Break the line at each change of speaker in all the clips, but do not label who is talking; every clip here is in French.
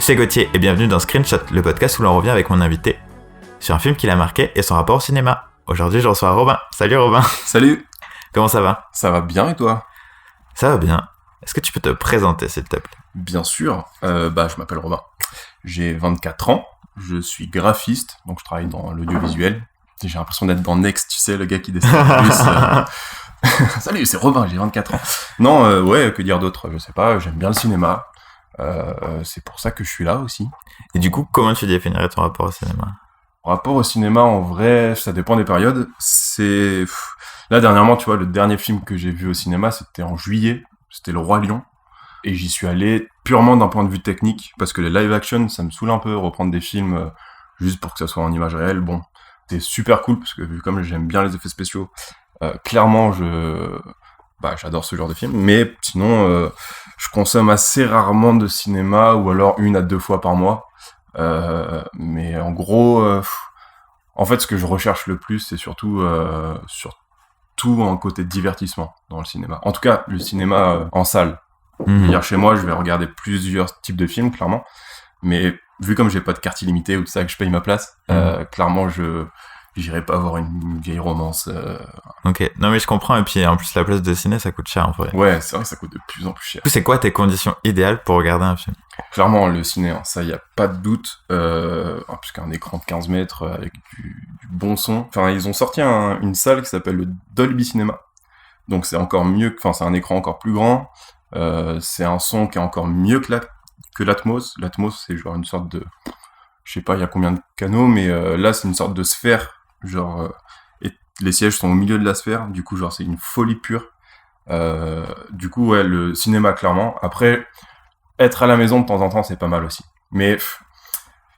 C'est Gauthier et bienvenue dans Screenshot, le podcast où l'on revient avec mon invité sur un film qui l'a marqué et son rapport au cinéma. Aujourd'hui, je reçois Robin. Salut Robin.
Salut.
Comment ça va ?
Ça va bien et toi ?
Ça va bien. Est-ce que tu peux te présenter s'il te plaît ?
Bien sûr. Je m'appelle Robin. J'ai 24 ans. Je suis graphiste, donc je travaille dans l'audiovisuel. J'ai l'impression d'être dans Next, tu sais, le gars qui dessine le plus. Salut, c'est Robin, j'ai 24 ans. Non, que dire d'autre ? Je sais pas, j'aime bien le cinéma. C'est pour ça que je suis là aussi.
Et du coup, comment tu définirais ton rapport au cinéma ?
Rapport au cinéma, en vrai, ça dépend des périodes. Là, dernièrement, tu vois, le dernier film que j'ai vu au cinéma, c'était en juillet. C'était Le Roi Lion. Et j'y suis allé purement d'un point de vue technique, parce que les live action, ça me saoule un peu, reprendre des films juste pour que ça soit en image réelle. Bon, c'est super cool, parce que vu comme j'aime bien les effets spéciaux, clairement, j'adore ce genre de film. Mais sinon, je consomme assez rarement de cinéma, ou alors 1 à 2 fois par mois. Mais en gros, en fait, ce que je recherche le plus, c'est surtout un côté divertissement dans le cinéma. En tout cas, le cinéma en salle. C'est-à-dire, chez moi, je vais regarder plusieurs types de films, clairement. Mais vu comme j'ai pas de carte illimitée ou tout ça, que je paye ma place, clairement, j'irai pas voir une vieille romance.
Ok, non mais je comprends, et puis en plus la place de ciné ça coûte cher en vrai.
Ouais, c'est vrai que ça coûte de plus en plus cher.
Du coup, c'est quoi tes conditions idéales pour regarder un film ?
Clairement, le ciné, hein, ça y a pas de doute, puisqu'un écran de 15 mètres avec du bon son. Enfin, ils ont sorti une salle qui s'appelle le Dolby Cinema. Donc c'est encore mieux, c'est un écran encore plus grand. C'est un son qui est encore mieux que l'Atmos. L'Atmos, c'est genre une sorte de... Je sais pas, il y a combien de canaux, mais là, c'est une sorte de sphère. Et les sièges sont au milieu de la sphère. Du coup, c'est une folie pure. Du coup, ouais, le cinéma, clairement. Après, être à la maison de temps en temps, c'est pas mal aussi. Mais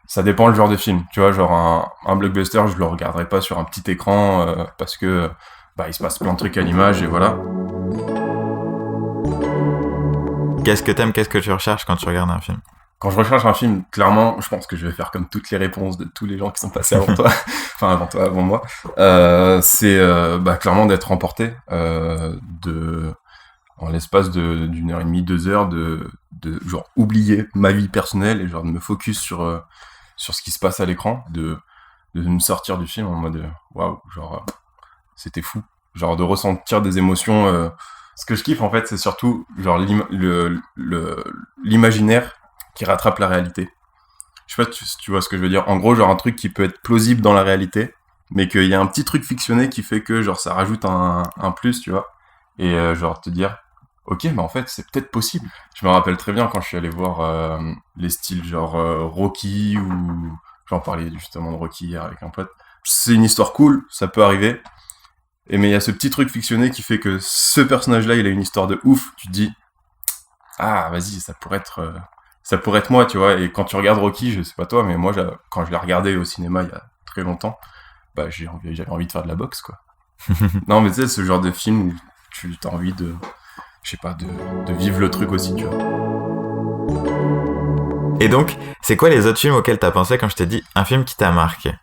ça dépend le genre de film. Tu vois, genre un blockbuster, je le regarderai pas sur un petit écran parce que il se passe plein de trucs à l'image et voilà.
Qu'est-ce que t'aimes, qu'est-ce que tu recherches quand tu regardes un film ?
Quand je recherche un film, clairement, je pense que je vais faire comme toutes les réponses de tous les gens qui sont passés avant toi, avant moi. C'est clairement d'être emporté, en l'espace d'une heure et demie, 2 heures, de genre oublier ma vie personnelle et genre de me focus sur ce qui se passe à l'écran, de me sortir du film en mode waouh, genre c'était fou, genre de ressentir des émotions. Ce que je kiffe en fait, c'est surtout genre l'imaginaire qui rattrape la réalité. Je sais pas si tu vois ce que je veux dire. En gros, genre un truc qui peut être plausible dans la réalité, mais qu'il y a un petit truc fictionné qui fait que genre ça rajoute un plus, tu vois. Et genre te dire, ok, mais en fait c'est peut-être possible. Je me rappelle très bien quand je suis allé voir les styles genre Rocky, ou j'en parlais justement de Rocky hier avec un pote. C'est une histoire cool, ça peut arriver. Mais il y a ce petit truc fictionné qui fait que ce personnage-là, il a une histoire de ouf. Tu te dis, ah, vas-y, ça pourrait être moi, tu vois. Et quand tu regardes Rocky, je sais pas toi, mais moi, quand je l'ai regardé au cinéma il y a très longtemps, j'avais envie de faire de la boxe, quoi. Non, mais tu sais, ce genre de film où tu as envie de vivre le truc aussi, tu vois.
Et donc, c'est quoi les autres films auxquels t'as pensé quand je t'ai dit un film qui t'a marqué ?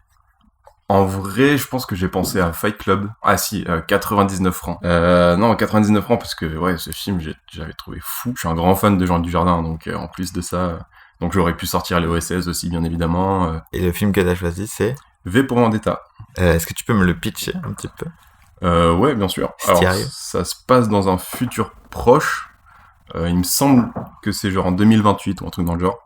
En vrai, je pense que j'ai pensé à Fight Club. Ah si, 99 francs. Non, 99 francs parce que ouais, ce film, j'avais trouvé fou. Je suis un grand fan de Jean Dujardin, donc en plus de ça, donc j'aurais pu sortir les OSS aussi, bien évidemment.
Et le film que t'as choisi, c'est
V pour Vendetta.
Est-ce que tu peux me le pitcher un petit peu ?
Ouais, bien sûr. Alors, ça se passe dans un futur proche. Il me semble que c'est genre en 2028 ou un truc dans le genre.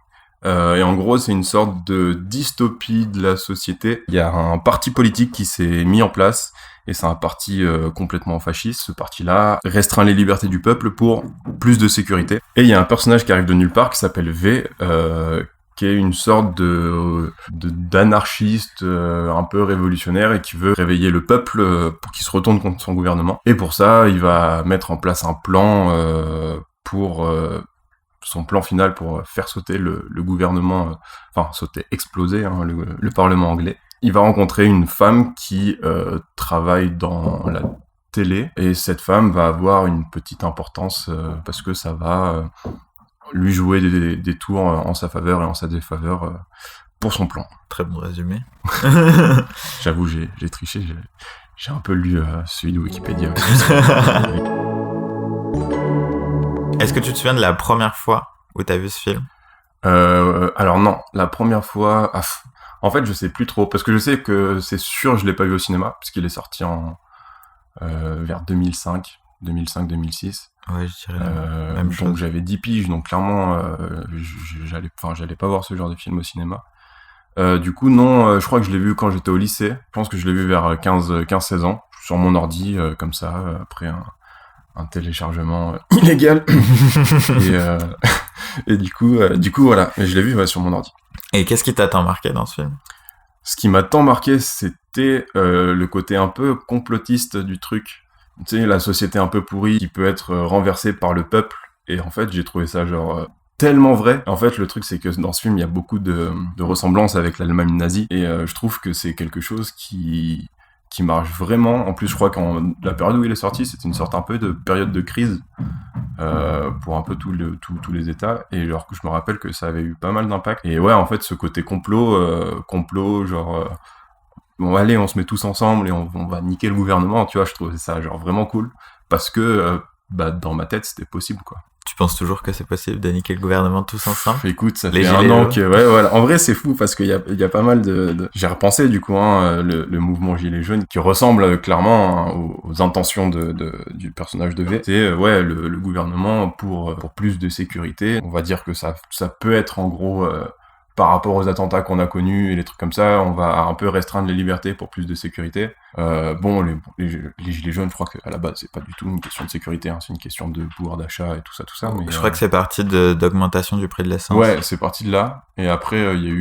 Et en gros, c'est une sorte de dystopie de la société. Il y a un parti politique qui s'est mis en place, et c'est un parti complètement fasciste. Ce parti-là restreint les libertés du peuple pour plus de sécurité. Et il y a un personnage qui arrive de nulle part, qui s'appelle V, qui est une sorte d'anarchiste un peu révolutionnaire, et qui veut réveiller le peuple pour qu'il se retourne contre son gouvernement. Et pour ça, il va mettre en place un plan pour... son plan final pour faire sauter le gouvernement, exploser le Parlement anglais. Il va rencontrer une femme qui travaille dans la télé, et cette femme va avoir une petite importance parce que ça va lui jouer des tours en sa faveur et en sa défaveur pour son plan.
Très bon résumé.
J'avoue, j'ai triché, j'ai un peu lu celui de Wikipédia.
Est-ce que tu te souviens de la première fois où t'as vu ce film ?
Alors non, la première fois... en fait, je sais plus trop, parce que je sais que c'est sûr je l'ai pas vu au cinéma, parce qu'il est sorti vers 2005-2006.
Ouais, je dirais même
Donc
chose.
j'avais 10 piges, donc clairement, j'allais pas voir ce genre de film au cinéma. Du coup, non, je crois que je l'ai vu quand j'étais au lycée. Je pense que je l'ai vu vers 15-16 ans, sur mon ordi, comme ça, après un téléchargement illégal. et, et du coup, voilà. Mais je l'ai vu sur mon ordi.
Et qu'est-ce qui t'a tant marqué dans ce film?
Ce qui m'a tant marqué, c'était le côté un peu complotiste du truc. Tu sais, la société un peu pourrie qui peut être renversée par le peuple. Et en fait, j'ai trouvé ça genre tellement vrai. En fait, le truc, c'est que dans ce film, il y a beaucoup de ressemblances avec l'Allemagne nazie. Et je trouve que c'est quelque chose qui marche vraiment. En plus, je crois qu'en la période où il est sorti, c'était une sorte un peu de période de crise pour un peu tous les États. Et genre, je me rappelle que ça avait eu pas mal d'impact. Et ouais, en fait, ce côté complot, genre... bon, allez, on se met tous ensemble et on va niquer le gouvernement, tu vois, je trouvais ça genre vraiment cool. Parce que, dans ma tête, c'était possible, quoi.
Tu penses toujours que c'est possible de niquer le gouvernement tous ensemble?
Écoute, ça
Les
fait
gilets
un an
jaunes.
que... Ouais, voilà. En vrai, c'est fou parce qu'il y a pas mal de... J'ai repensé, du coup, le mouvement Gilets jaunes qui ressemble clairement aux intentions du personnage de V. C'est, ouais, le gouvernement pour plus de sécurité. On va dire que ça peut être, en gros... par rapport aux attentats qu'on a connus et les trucs comme ça, on va un peu restreindre les libertés pour plus de sécurité. Bon, les gilets jaunes, je crois qu'à la base, c'est pas du tout une question de sécurité, hein, c'est une question de pouvoir d'achat et tout ça. Mais,
Je crois que c'est parti d'augmentation du prix de l'essence.
ouais, c'est parti de là. Et après, il y a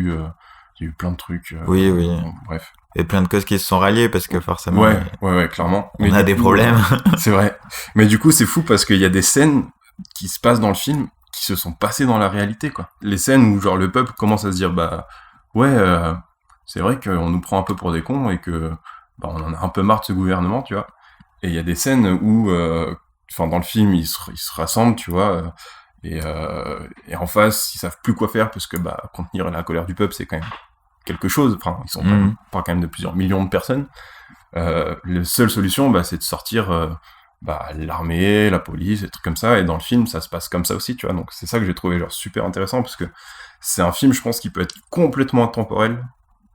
eu plein de trucs.
Oui.
Bon, bref.
Et plein de causes qui se sont ralliées parce que forcément,
Ouais, clairement.
on a des problèmes.
C'est vrai. Mais du coup, c'est fou parce qu'il y a des scènes qui se passent dans le film qui se sont passées dans la réalité, quoi. Les scènes où, genre, le peuple commence à se dire, ouais, c'est vrai qu'on nous prend un peu pour des cons et que, on en a un peu marre de ce gouvernement, tu vois. Et il y a des scènes où, dans le film, ils se rassemblent, tu vois, et en face, ils savent plus quoi faire parce que, contenir la colère du peuple, c'est quand même quelque chose. Enfin, ils sont pas quand même de plusieurs millions de personnes. La seule solution, c'est de sortir l'armée, la police, des trucs comme ça, et dans le film, ça se passe comme ça aussi, tu vois, donc c'est ça que j'ai trouvé genre super intéressant, parce que c'est un film, je pense, qui peut être complètement intemporel,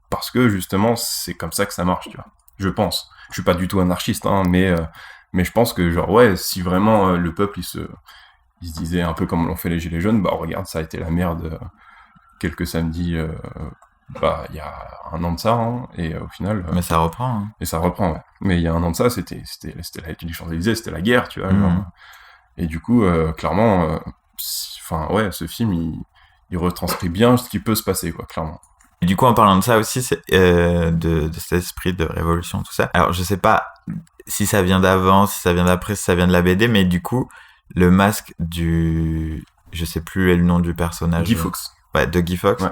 parce que, justement, c'est comme ça que ça marche, tu vois, je pense. Je suis pas du tout anarchiste, hein, mais je pense que, genre, ouais, si vraiment le peuple, il se disait un peu comme l'ont fait les Gilets jaunes, regarde, ça a été la merde quelques samedis... il y a un an de ça, hein, et au final...
Mais ça reprend. Hein.
Et ça reprend, ouais. Mais il y a un an de ça, c'était les Champs-Élysées, c'était la guerre, tu vois. Genre. Et du coup, clairement, ouais, ce film, il retranscrit bien ce qui peut se passer, quoi, clairement.
Et du coup, en parlant de ça aussi, c'est de cet esprit de révolution, tout ça. Alors, je sais pas si ça vient d'avant, si ça vient d'après, si ça vient de la BD, mais du coup, le masque du... Je sais plus le nom du personnage.
Guy Fawkes.
Ouais, de Guy Fawkes.
Ouais.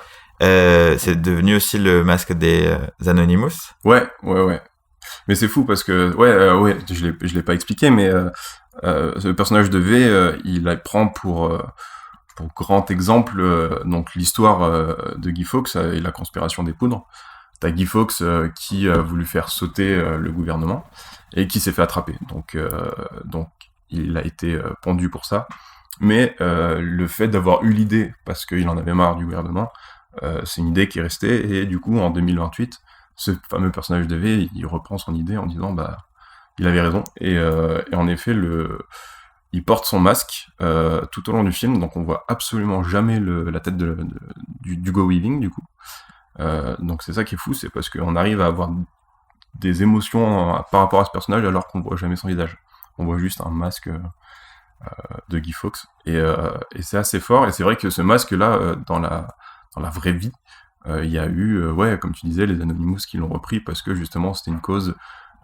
C'est devenu aussi le masque des Anonymous.
Ouais. Mais c'est fou parce que, ouais, je l'ai pas expliqué, mais ce personnage de V, il prend pour grand exemple donc l'histoire de Guy Fawkes et la conspiration des poudres. T'as Guy Fawkes qui a voulu faire sauter le gouvernement et qui s'est fait attraper. Donc il a été pendu pour ça. Mais le fait d'avoir eu l'idée, parce qu'il en avait marre du gouvernement, c'est une idée qui est restée, et du coup, en 2028, ce fameux personnage de V, il reprend son idée en disant, il avait raison, et en effet, il porte son masque tout au long du film, donc on voit absolument jamais la tête du Hugo Weaving, du coup. Donc c'est ça qui est fou, c'est parce qu'on arrive à avoir des émotions par rapport à ce personnage alors qu'on voit jamais son visage. On voit juste un masque de Guy Fawkes, et c'est assez fort, et c'est vrai que ce masque-là, dans la vraie vie, il y a eu, comme tu disais, les Anonymous qui l'ont repris parce que justement c'était une cause,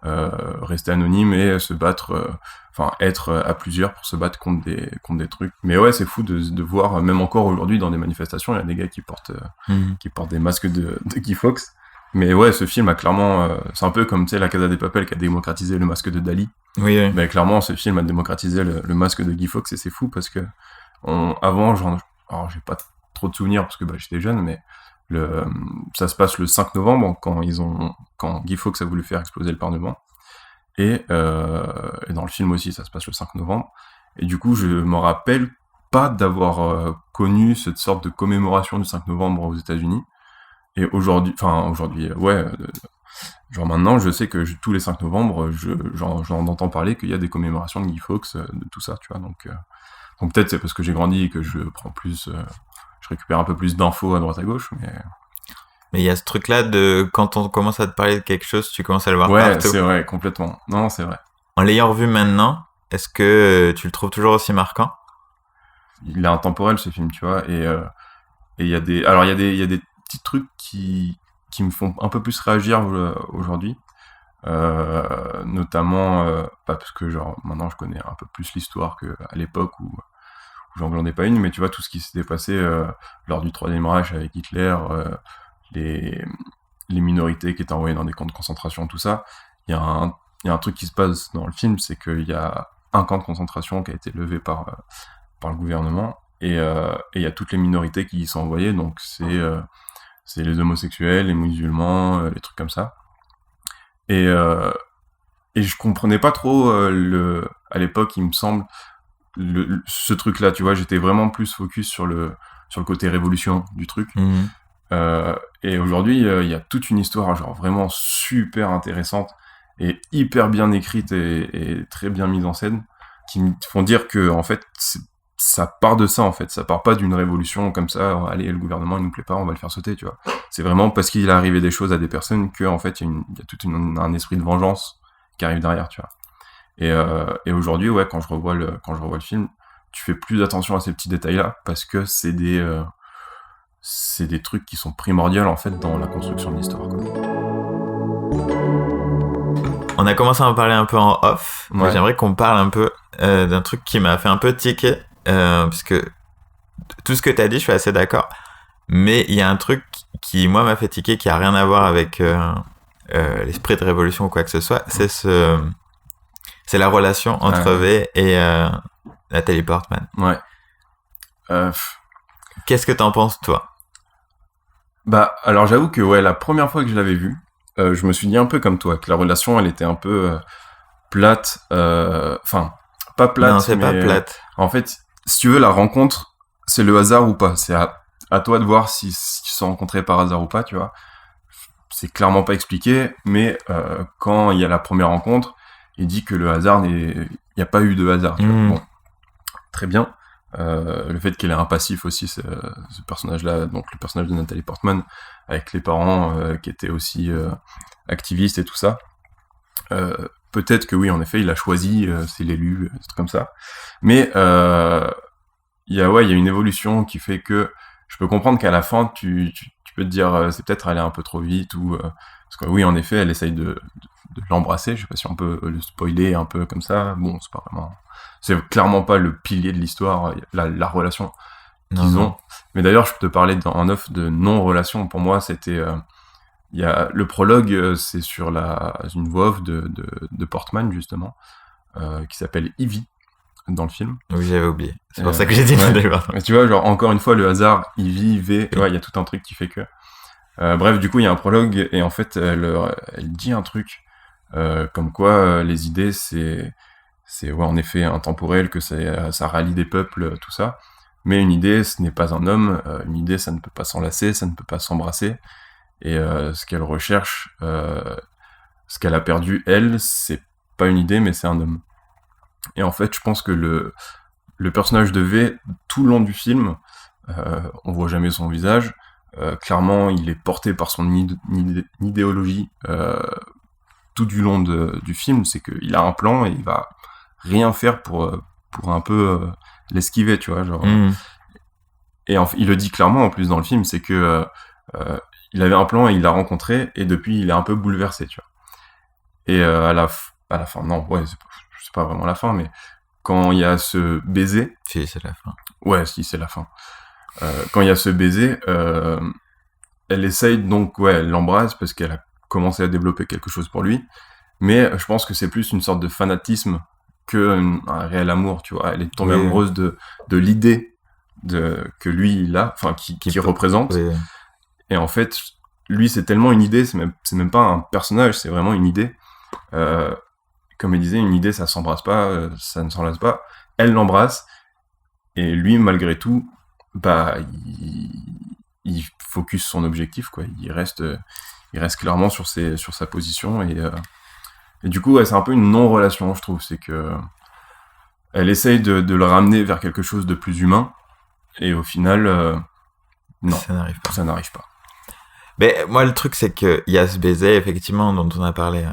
rester anonyme et se battre, être à plusieurs pour se battre contre des trucs. Mais ouais, c'est fou de voir, même encore aujourd'hui dans des manifestations, il y a des gars qui portent des masques de Guy Fawkes. Mais ouais, ce film a clairement... c'est un peu comme, tu sais, La Casa de Papel qui a démocratisé le masque de Dali.
Oui.
Mais clairement, ce film a démocratisé le masque de Guy Fawkes, et c'est fou parce que avant, alors j'ai pas trop de souvenirs parce que j'étais jeune, mais ça se passe le 5 novembre quand Guy Fawkes a voulu faire exploser le Parlement. Et dans le film aussi, ça se passe le 5 novembre. Et du coup, je me rappelle pas d'avoir connu cette sorte de commémoration du 5 novembre aux États-Unis. Et aujourd'hui, genre maintenant, je sais que tous les 5 novembre, j'en entends parler qu'il y a des commémorations de Guy Fawkes, de tout ça, tu vois. Donc peut-être c'est parce que j'ai grandi et que je récupère un peu plus d'infos à droite à gauche, mais...
Mais il y a ce truc-là de quand on commence à te parler de quelque chose, tu commences à le voir
Ouais,
partout.
c'est vrai, complètement. Non, c'est vrai.
En l'ayant revu maintenant, est-ce que tu le trouves toujours aussi marquant?
Il est intemporel, ce film, tu vois, et il y a des... Alors, il y a des petits trucs qui me font un peu plus réagir aujourd'hui. Notamment, parce que genre maintenant je connais un peu plus l'histoire qu'à l'époque où j'en glandais pas une, mais tu vois tout ce qui s'était passé lors du Troisième Reich avec Hitler, les minorités qui étaient envoyées dans des camps de concentration, tout ça. Il y a un truc qui se passe dans le film, c'est qu'il y a un camp de concentration qui a été levé par le gouvernement, et il y a toutes les minorités qui y sont envoyées, donc c'est les homosexuels, les musulmans, les trucs comme ça. Et je comprenais pas trop à l'époque, il me semble, ce truc-là, tu vois, j'étais vraiment plus focus sur le côté révolution du truc.
Mmh.
Et aujourd'hui, il y a toute une histoire genre vraiment super intéressante et hyper bien écrite et très bien mise en scène, qui me font dire que en fait ça part de ça, en fait, ça part pas d'une révolution comme ça, allez, le gouvernement il nous plaît pas, on va le faire sauter, tu vois. C'est vraiment parce qu'il est arrivé des choses à des personnes que en fait il y a tout un esprit de vengeance qui arrive derrière, tu vois. Et aujourd'hui, ouais, quand je revois le film, tu fais plus attention à ces petits détails là parce que c'est des trucs qui sont primordiaux en fait dans la construction de l'histoire, quoi.
On a commencé à en parler un peu en off, mais
Ouais.
j'aimerais qu'on parle un peu d'un truc qui m'a fait un peu tiquer, parce que tout ce que t'as dit, je suis assez d'accord, mais il y a un truc qui, moi, m'a fait tiquer, qui a rien à voir avec l'esprit de révolution ou quoi que ce soit, c'est la relation entre V et Nathalie Portman.
Ouais.
Qu'est-ce que t'en penses, toi?
Bah, alors j'avoue que ouais, la première fois que je l'avais vu, je me suis dit un peu comme toi, que la relation, elle était un peu plate, enfin, pas plate,
Non, c'est
mais
pas plate.
en fait, si tu veux, la rencontre, c'est le hasard ou pas. C'est à toi de voir si ils se sont rencontrés par hasard ou pas, tu vois. C'est clairement pas expliqué, mais quand il y a la première rencontre, il dit que le hasard il n'y a pas eu de hasard, tu vois. Bon, très bien. Le fait qu'elle ait un passif aussi, ce personnage-là, donc le personnage de Nathalie Portman, avec les parents qui étaient aussi activistes et tout ça. Peut-être que oui, en effet, il a choisi, c'est l'élu, c'est comme ça. Mais il y a une évolution qui fait que je peux comprendre qu'à la fin, tu peux te dire c'est peut-être aller un peu trop vite, ou parce que oui, en effet, elle essaye de l'embrasser. Je sais pas si on peut le spoiler un peu comme ça. Bon, c'est pas vraiment... C'est clairement pas le pilier de l'histoire, la relation qu'ils ont. Mais d'ailleurs, je peux te parler en off de non-relation. Pour moi, c'était... il y a le prologue, c'est sur une voix off de Portman, justement, qui s'appelle Ivy, dans le film.
Oui, j'avais oublié. C'est pour ça que j'ai dit d'abord.
Mais tu vois, genre, encore une fois, le hasard, Ivy, V, ouais, il y a tout un truc qui fait que... bref, du coup, il y a un prologue, et en fait, elle dit un truc, comme quoi les idées, c'est ouais, en effet intemporel, que ça rallie des peuples, tout ça. Mais une idée, ce n'est pas un homme. Une idée, ça ne peut pas s'enlacer, ça ne peut pas s'embrasser. Et ce qu'elle recherche, ce qu'elle a perdu, elle, c'est pas une idée, mais c'est un homme. Et en fait, je pense que le personnage de V, tout le long du film, on voit jamais son visage. Clairement, il est porté par son idéologie tout du long du film. C'est qu'il a un plan et il va rien faire pour un peu l'esquiver, tu vois, genre. Et il le dit clairement en plus dans le film, c'est que il avait un plan et il l'a rencontré, et depuis il est un peu bouleversé, tu vois. Et à la fin, non, ouais, c'est pas vraiment la fin, mais quand il y a ce baiser...
Si, c'est la fin.
Ouais, si, c'est la fin. Quand il y a ce baiser, elle essaye donc, ouais, elle l'embrasse parce qu'elle a commencé à développer quelque chose pour lui, mais je pense que c'est plus une sorte de fanatisme qu'un réel amour, tu vois. Elle est tombée amoureuse de l'idée que lui, il a, enfin, qui représente. Oui. Et en fait, lui, c'est tellement une idée, c'est même pas un personnage, c'est vraiment une idée. Comme il disait, une idée, ça s'embrasse pas, ça ne s'enlace pas. Elle l'embrasse, Et lui, malgré tout, bah, il focus son objectif, quoi. Il reste clairement sur sa position et du coup, ouais, c'est un peu une non-relation, je trouve. C'est que elle essaye de le ramener vers quelque chose de plus humain et au final, non, ça n'arrive pas.
Mais moi, le truc, c'est qu'il y a ce baiser, effectivement, dont on a parlé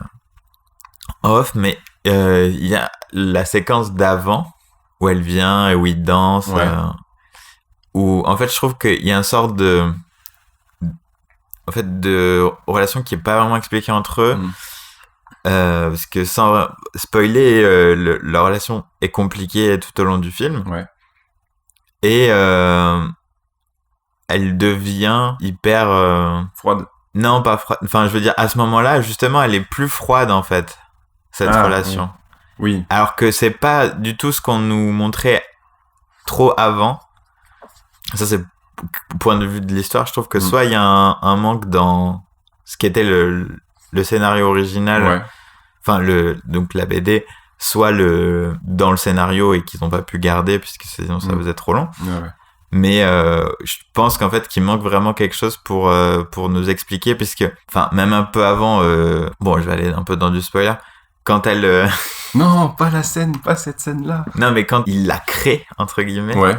en off, mais il y a la séquence d'avant où elle vient et où il danse,
Ouais.
où en fait, je trouve qu'il y a une sorte de relation qui est pas vraiment expliquée entre eux. Parce que sans spoiler, leur relation est compliquée tout au long du film.
Ouais.
Et elle devient hyper...
Froide.
Non, pas froide. Enfin, je veux dire, à ce moment-là, justement, elle est plus froide, en fait, cette relation.
Oui.
Alors que c'est pas du tout ce qu'on nous montrait trop avant. Ça, c'est point de vue de l'histoire. Je trouve que soit il y a un manque dans ce qui était le scénario original,
ouais.
Enfin, donc la BD, soit dans le scénario et qu'ils n'ont pas pu garder puisque sinon ça faisait trop long.
Ouais.
Mais je pense qu'en fait qu'il manque vraiment quelque chose pour nous expliquer, puisque, enfin, même un peu avant, bon, je vais aller un peu dans du spoiler, quand elle...
Non, pas cette scène-là.
Non, mais quand il la crée, entre guillemets.
Ouais.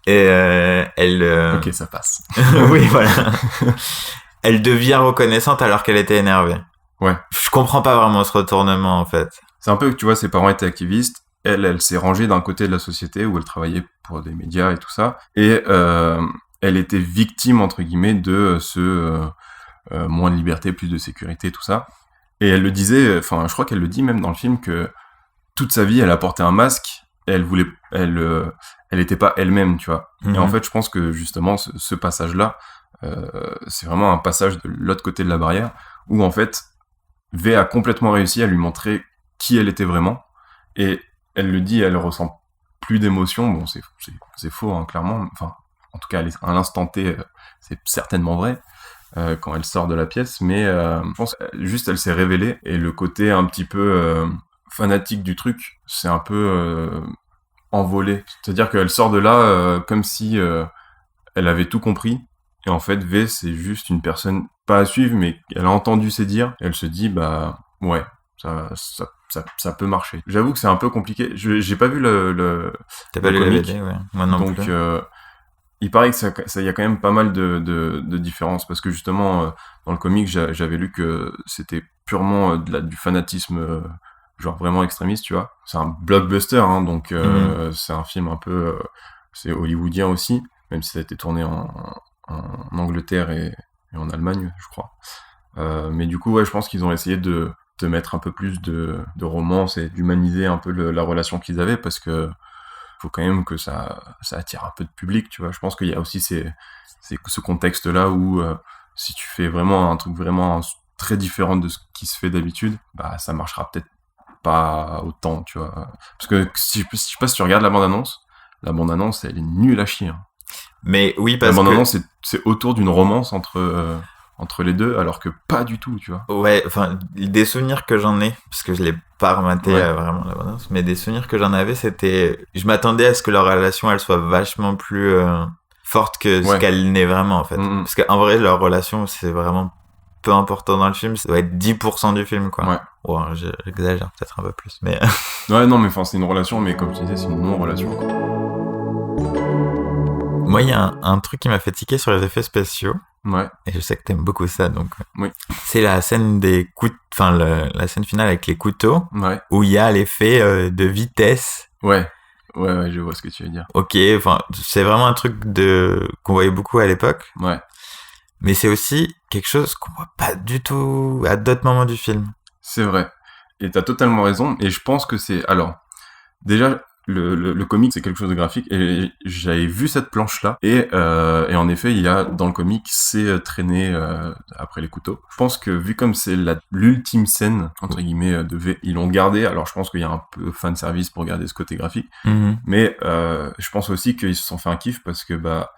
Et elle...
Ok, ça passe.
Oui, voilà. Elle devient reconnaissante alors qu'elle était énervée.
Ouais.
Je comprends pas vraiment ce retournement, en fait.
C'est un peu que, tu vois, ses parents étaient activistes. Elle s'est rangée d'un côté de la société où elle travaillait pour des médias et tout ça. Et elle était victime, entre guillemets, de moins de liberté, plus de sécurité, tout ça. Et elle le disait, enfin, je crois qu'elle le dit même dans le film, que toute sa vie, elle a porté un masque. Et elle était pas elle-même, tu vois. Et en fait, je pense que, justement, ce passage-là, c'est vraiment un passage de l'autre côté de la barrière, où, en fait, V a complètement réussi à lui montrer qui elle était vraiment. Et elle le dit, elle ressent plus d'émotion. Bon, c'est faux, hein, clairement. Enfin, en tout cas, à l'instant T, c'est certainement vrai quand elle sort de la pièce. Mais je pense juste, elle s'est révélée. Et le côté un petit peu fanatique du truc, c'est un peu envolé. C'est-à-dire qu'elle sort de là comme si elle avait tout compris. Et en fait, V, c'est juste une personne pas à suivre, mais elle a entendu ses dires. Et elle se dit, bah, ouais, ça peut marcher. J'avoue que c'est un peu compliqué. J'ai pas vu
T'as pas lu la BD, ouais. Moi non plus.
Donc, il paraît que y a quand même pas mal de différences. Parce que justement, dans le comic, j'avais lu que c'était purement du fanatisme, genre vraiment extrémiste, tu vois. C'est un blockbuster, hein, donc c'est un film un peu... c'est hollywoodien aussi, même si ça a été tourné en Angleterre et en Allemagne, je crois. Mais du coup, ouais, je pense qu'ils ont essayé de mettre un peu plus de romance et d'humaniser un peu la relation qu'ils avaient, parce que faut quand même que ça attire un peu de public, tu vois. Je pense qu'il y a aussi ce contexte-là où si tu fais vraiment un truc vraiment très différent de ce qui se fait d'habitude, bah ça marchera peut-être pas autant, tu vois. Parce que je sais pas si tu regardes la bande-annonce, elle est nulle à chier. Hein.
Mais oui, parce que...
La bande-annonce, c'est autour d'une romance entre les deux, alors que pas du tout, tu vois.
Ouais, enfin, des souvenirs que j'en ai, parce que je l'ai pas rematé vraiment la bande-annonce, mais des souvenirs que j'en avais, c'était... Je m'attendais à ce que leur relation, elle soit vachement plus forte que ce qu'elle n'est vraiment, en fait. Parce qu'en vrai, leur relation, c'est vraiment peu important dans le film, ça doit être 10% du film, quoi. Ouais, j'exagère peut-être un peu plus, mais...
Ouais, non, mais enfin, c'est une relation, mais comme tu disais, c'est une non-relation, quoi.
Moi, il y a un truc qui m'a fait tiquer sur les effets spéciaux.
Ouais.
Et je sais que t'aimes beaucoup ça, donc.
Oui.
C'est la scène la scène finale avec les couteaux.
Ouais.
Où il y a l'effet de vitesse.
Ouais, je vois ce que tu veux dire.
Ok, enfin, c'est vraiment un truc qu'on voyait beaucoup à l'époque.
Ouais.
Mais c'est aussi quelque chose qu'on voit pas du tout à d'autres moments du film.
C'est vrai. Et t'as totalement raison. Et je pense que c'est... Alors, déjà... Le comic, c'est quelque chose de graphique, et j'avais vu cette planche-là, et en effet, il y a, dans le comic, c'est traîné après les couteaux. Je pense que, vu comme c'est l'ultime scène, entre guillemets, de V, ils l'ont gardé, alors je pense qu'il y a un peu fan service pour garder ce côté graphique, mais je pense aussi qu'ils se sont fait un kiff, parce que, bah,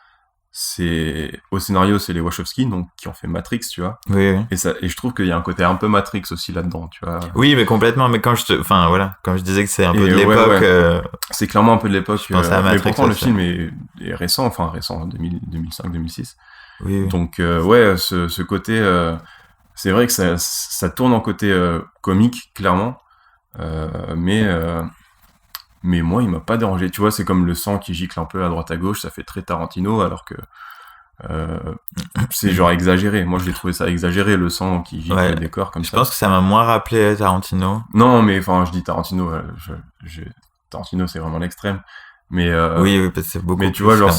c'est au scénario, c'est les Wachowski, donc qui ont fait Matrix, tu vois.
Oui, oui.
Et je trouve qu'il y a un côté un peu Matrix aussi là-dedans, tu vois.
Oui, mais complètement. Mais enfin, voilà, comme je disais que c'est un peu
Et
de
ouais,
l'époque.
ouais. C'est clairement un peu de l'époque.
Je pensais à
mais
Matrix
pourtant, le
aussi.
film est récent, 2005, 2006.
Oui, oui.
Donc, ouais, ce côté, c'est vrai que ça tourne en côté comique, clairement. Mais moi, il m'a pas dérangé. Tu vois, c'est comme le sang qui gicle un peu à droite à gauche, ça fait très Tarantino, alors que euh, c'est genre exagéré. Moi, j'ai trouvé ça exagéré, le sang qui gicle
Ouais.
le décor comme
Je
ça.
pense que ça m'a moins rappelé Tarantino.
Non, mais enfin, je dis Tarantino, Tarantino, c'est vraiment l'extrême. Mais,
Oui, oui, parce que c'est beaucoup
mais tu
plus.
vois, genre,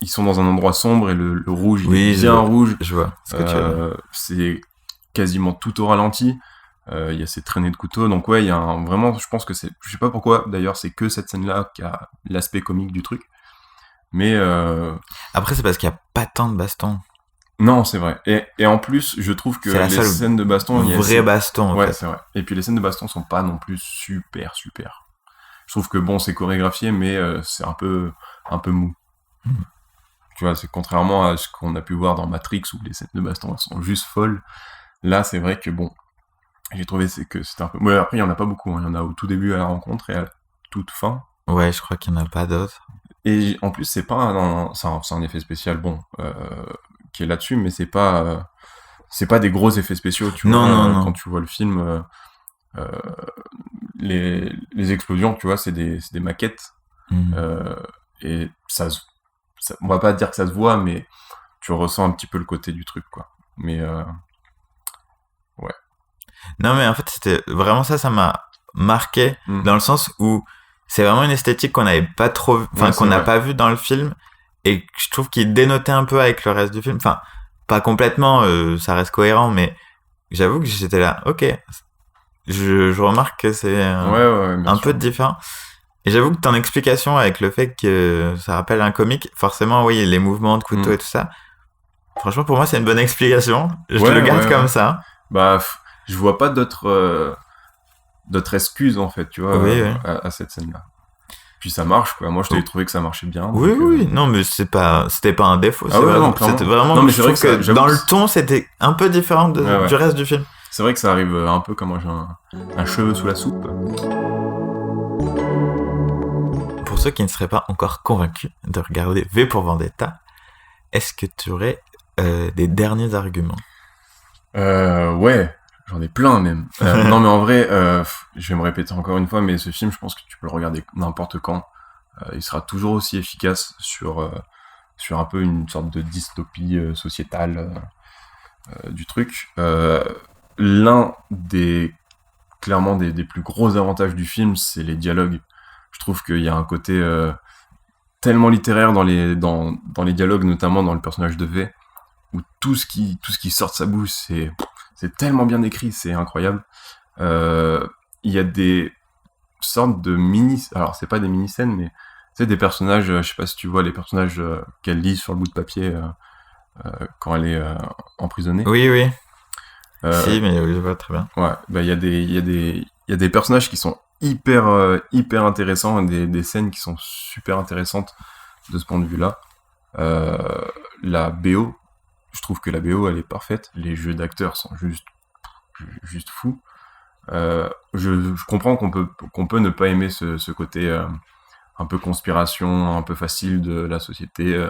ils sont dans un endroit sombre et le rouge, il est bien rouge.
Je vois ce que tu veux dire.
C'est quasiment tout au ralenti. Il y a ces traînées de couteaux. Donc ouais, il y a vraiment, je pense que c'est, je sais pas pourquoi, d'ailleurs, c'est que cette scène-là qui a l'aspect comique du truc. Mais
Après, c'est parce qu'il y a pas tant de bastons.
non, c'est vrai. Et en plus, je trouve que
C'est la
les
seule
scènes de baston,
vrai baston, en
ouais,
fait.
c'est vrai. Et puis les scènes de baston sont pas non plus super. Je trouve que bon, c'est chorégraphié, mais c'est un peu mou. Tu vois, c'est contrairement à ce qu'on a pu voir dans Matrix où les scènes de baston elles sont juste folles. Là, c'est vrai que bon, j'ai trouvé que c'était un peu. Ouais, après, il y en a pas beaucoup. Hein. Il y en a au tout début à la rencontre et à la toute fin.
Ouais, je crois qu'il n'y en a pas d'autres.
Et en plus, c'est pas c'est un effet spécial bon qui est là-dessus, mais c'est pas des gros effets spéciaux. Tu
Non,
vois,
non, non.
quand tu vois le film, les explosions, tu vois, c'est des maquettes. Et on va pas dire que ça se voit, mais tu ressens un petit peu le côté du truc, quoi. Mais ouais.
Non, mais en fait, c'était vraiment ça m'a marqué dans le sens où c'est vraiment une esthétique qu'on n'avait pas trop, enfin,
Ouais,
qu'on n'a
vrai.
pas vu dans le film et que je trouve qu'il dénotait un peu avec le reste du film. Enfin, pas complètement, ça reste cohérent, mais j'avoue que j'étais là, ok. Je remarque que c'est
Ouais, bien
un
sûr.
peu différent. Et j'avoue que ton explication avec le fait que ça rappelle un comique, forcément, oui, les mouvements de couteau et tout ça. Franchement, pour moi, c'est une bonne explication. Je le garde comme ça.
Bah, je vois pas d'autres excuses, en fait, tu vois,
Oui, oui.
à cette scène-là. Puis ça marche, quoi. Moi, je t'avais trouvé que ça marchait bien.
Oui,
donc,
oui. Non, mais c'était pas un défaut.
Ah ouais, non, clairement.
C'était vraiment,
Non, mais
je
c'est vrai
trouve
que
que dans le ton, c'était un peu différent
Ouais.
du reste du film.
C'est vrai que ça arrive un peu comme un cheveu sous la soupe.
Pour ceux qui ne seraient pas encore convaincus de regarder V pour Vendetta, est-ce que tu aurais des derniers arguments?
Ouais, j'en ai plein même. Non, mais en vrai, je vais me répéter encore une fois, mais ce film, je pense que tu peux le regarder n'importe quand. Il sera toujours aussi efficace sur un peu une sorte de dystopie sociétale du truc. L'un clairement des plus gros avantages du film, c'est les dialogues. Je trouve qu'il y a un côté tellement littéraire dans les dialogues, notamment dans le personnage de V, où tout ce qui sort de sa bouche, c'est tellement bien écrit, c'est incroyable. Il y a des sortes de alors c'est pas des mini-scènes, mais tu sais, des personnages, je sais pas si tu vois les personnages qu'elle lit sur le bout de papier quand elle est emprisonnée.
Oui, oui. Si, mais oui, je vois très bien.
Ouais, bah il y a des personnages qui sont hyper intéressants, et des scènes qui sont super intéressantes de ce point de vue-là. La BO, je trouve que la BO elle est parfaite. Les jeux d'acteurs sont juste fous. Je comprends qu'on peut ne pas aimer ce côté un peu conspiration, un peu facile de la société,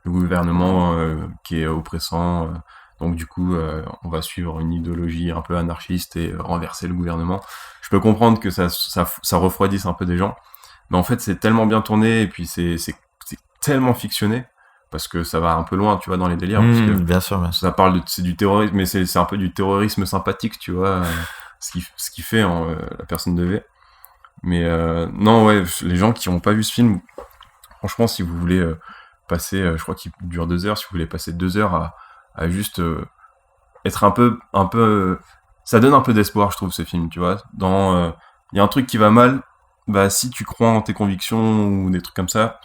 le gouvernement qui est oppressant. Donc du coup, on va suivre une idéologie un peu anarchiste et renverser le gouvernement. Je peux comprendre que ça refroidisse un peu des gens, mais en fait c'est tellement bien tourné et puis c'est tellement fictionné parce que ça va un peu loin, tu vois, dans les délires. Parce que
bien sûr.
ça parle c'est du terrorisme, mais c'est un peu du terrorisme sympathique, tu vois, ce qui fait la personne de V. Mais non, ouais, les gens qui n'ont pas vu ce film, franchement, si vous voulez passer, je crois qu'il dure 2 heures, si vous voulez passer 2 heures à juste être un peu, ça donne un peu d'espoir, je trouve, ce film, tu vois. Il y a un truc qui va mal, bah si tu crois en tes convictions ou des trucs comme ça,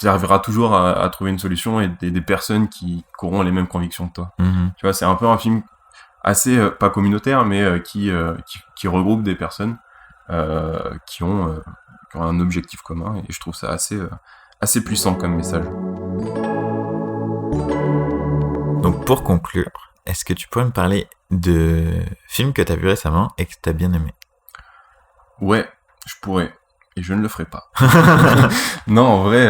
tu arriveras toujours à trouver une solution et des personnes qui auront les mêmes convictions que toi. Tu vois, c'est un peu un film assez pas communautaire, mais qui regroupe des personnes qui ont un objectif commun, et je trouve ça assez puissant comme message.
pour conclure, est-ce que tu pourrais me parler de films que t'as vu récemment et que t'as bien aimé?
Ouais, je pourrais. Et je ne le ferai pas. Non, en vrai,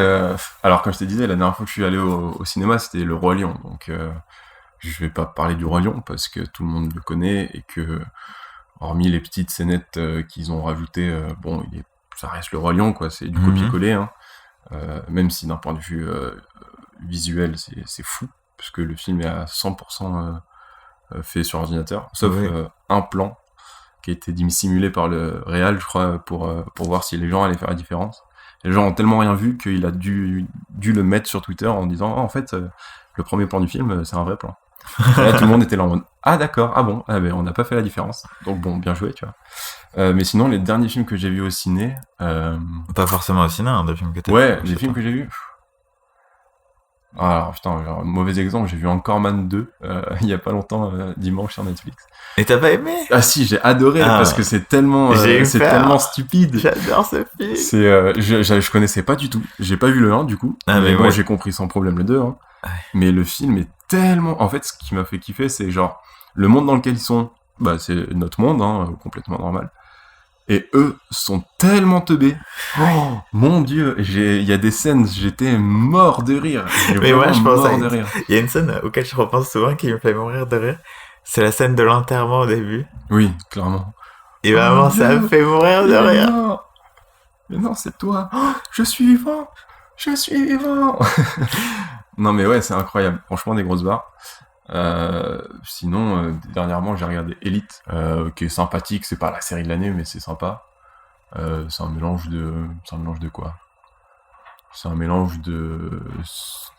alors comme je te disais, la dernière fois que je suis allé au cinéma, c'était Le Roi Lion. Donc, je vais pas parler du Roi Lion parce que tout le monde le connaît et que, hormis les petites scénettes qu'ils ont rajoutées, bon, ça reste Le Roi Lion, quoi. C'est du copier-coller, hein. Même si d'un point de vue visuel, c'est fou, parce que le film est à 100% fait sur ordinateur, sauf un plan qui a été dissimulé par le réal, je crois, pour voir si les gens allaient faire la différence. Et les gens ont tellement rien vu qu'il a dû le mettre sur Twitter en disant en fait, le premier plan du film, c'est un vrai plan. Et là, tout le monde était là en mode ah d'accord, ah bon, ah ben on n'a pas fait la différence. Donc bon, bien joué, tu vois. Mais sinon, les derniers films que j'ai vus au ciné...
Pas forcément au ciné, hein, des films que t'as
ouais,
vu.
des films que j'ai vus. Alors putain, genre, mauvais exemple, j'ai vu Encore Man 2 il y a pas longtemps, dimanche sur Netflix.
Et t'as pas aimé?
Ah si, j'ai adoré parce que c'est tellement stupide.
J'adore ce film.
Je connaissais pas du tout. J'ai pas vu le 1 du coup. Mais bon, j'ai compris sans problème le 2. Hein.
Ouais.
Mais le film est tellement... En fait, ce qui m'a fait kiffer, c'est genre le monde dans lequel ils sont. Bah, c'est notre monde, hein, complètement normal. Et eux sont tellement teubés. Oh, mon Dieu, il y a des scènes, j'étais mort de rire.
Mais moi, je pense il y a une scène auquel je repense souvent qui me fait mourir de rire. C'est la scène de l'enterrement au début.
Oui, clairement.
Et vraiment, ça me fait mourir de rire.
Mais non, c'est toi. Oh, je suis vivant. Non, mais ouais, c'est incroyable. Franchement, des grosses barres. Sinon, dernièrement, j'ai regardé Elite, qui est sympathique. C'est pas la série de l'année, mais c'est sympa. C'est un mélange de quoi? C'est un mélange de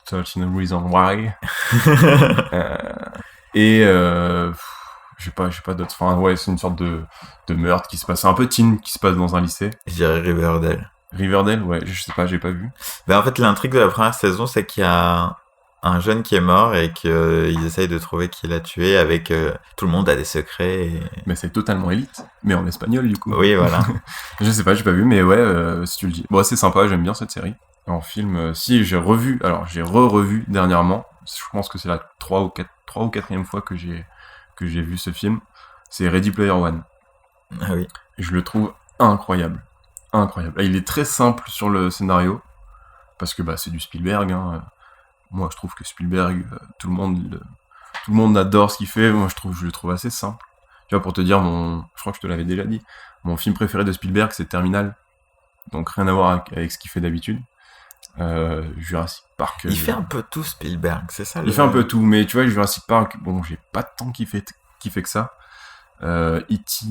13 Reasons Why. Et j'ai pas d'autres. Enfin, ouais, c'est une sorte de meurtre qui se passe. C'est un peu teen qui se passe dans un lycée.
Je dirais Riverdale.
Riverdale, ouais, je sais pas, j'ai pas vu.
Ben, en fait, l'intrigue de la première saison, c'est qu'il y a un jeune qui est mort et qu'ils essayent de trouver qui l'a tué avec... tout le monde a des secrets.
Mais c'est totalement Élite, mais en espagnol, du coup.
Oui, voilà.
Je sais pas, j'ai pas vu, mais ouais, si tu le dis. Bon, c'est sympa, j'aime bien cette série. En film, si, j'ai revu dernièrement. Je pense que c'est la 3 ou 4e fois que j'ai vu ce film. C'est Ready Player One.
Ah oui.
Je le trouve incroyable. Incroyable. Il est très simple sur le scénario, parce que bah, c'est du Spielberg. Hein. Moi, je trouve que Spielberg, tout le monde adore ce qu'il fait. Moi, je le trouve assez simple. Tu vois, pour te dire, je crois que je te l'avais déjà dit, mon film préféré de Spielberg, c'est Terminal. Donc rien à voir avec ce qu'il fait d'habitude. Jurassic Park.
Il fait un peu tout Spielberg, c'est ça?
Il fait un peu tout, mais tu vois, Jurassic Park, bon, j'ai pas tant kiffé que ça. E.T.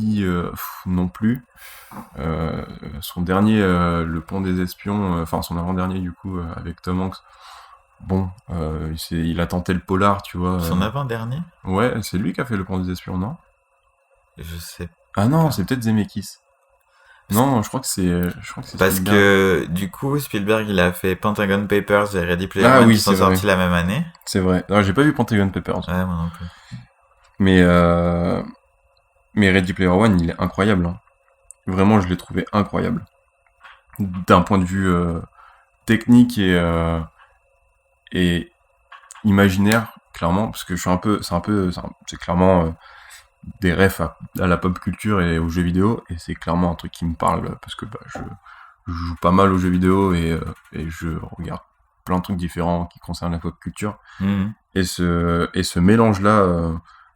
Non plus. Son dernier, Le Pont des Espions, enfin son avant-dernier du coup, avec Tom Hanks. Bon, il a tenté le polar, tu vois.
Son avant-dernier?
Ouais, c'est lui qui a fait Le Pont des Espions, non?
Je sais.
Ah non, c'est peut-être Zemeckis. Non, je crois que c'est
parce
Spielberg.
que du coup Spielberg il a fait Pentagon Papers et Ready Player One qui sont sortis la même année.
C'est vrai. Non, j'ai pas vu Pentagon Papers.
Ouais, moi non plus.
Mais Ready Player One, il est incroyable. Hein. Vraiment, je l'ai trouvé incroyable. D'un point de vue technique et imaginaire, clairement, parce que c'est clairement des refs à la pop culture et aux jeux vidéo, et c'est clairement un truc qui me parle, parce que bah, je joue pas mal aux jeux vidéo et je regarde plein de trucs différents qui concernent la pop culture.
Mmh.
Et ce mélange-là,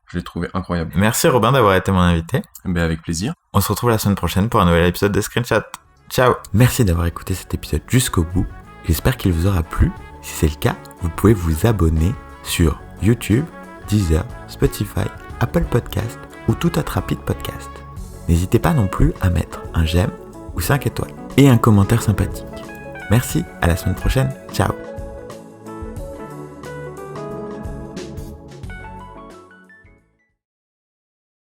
je l'ai trouvé incroyable.
Merci Robin d'avoir été mon invité.
Ben avec plaisir.
On se retrouve la semaine prochaine pour un nouvel épisode de Screenshot. Ciao. Merci d'avoir écouté cet épisode jusqu'au bout. J'espère qu'il vous aura plu. Si c'est le cas, vous pouvez vous abonner sur YouTube, Deezer, Spotify, Apple Podcast ou tout autre rapide podcast. N'hésitez pas non plus à mettre un j'aime ou 5 étoiles et un commentaire sympathique. Merci, à la semaine prochaine. Ciao.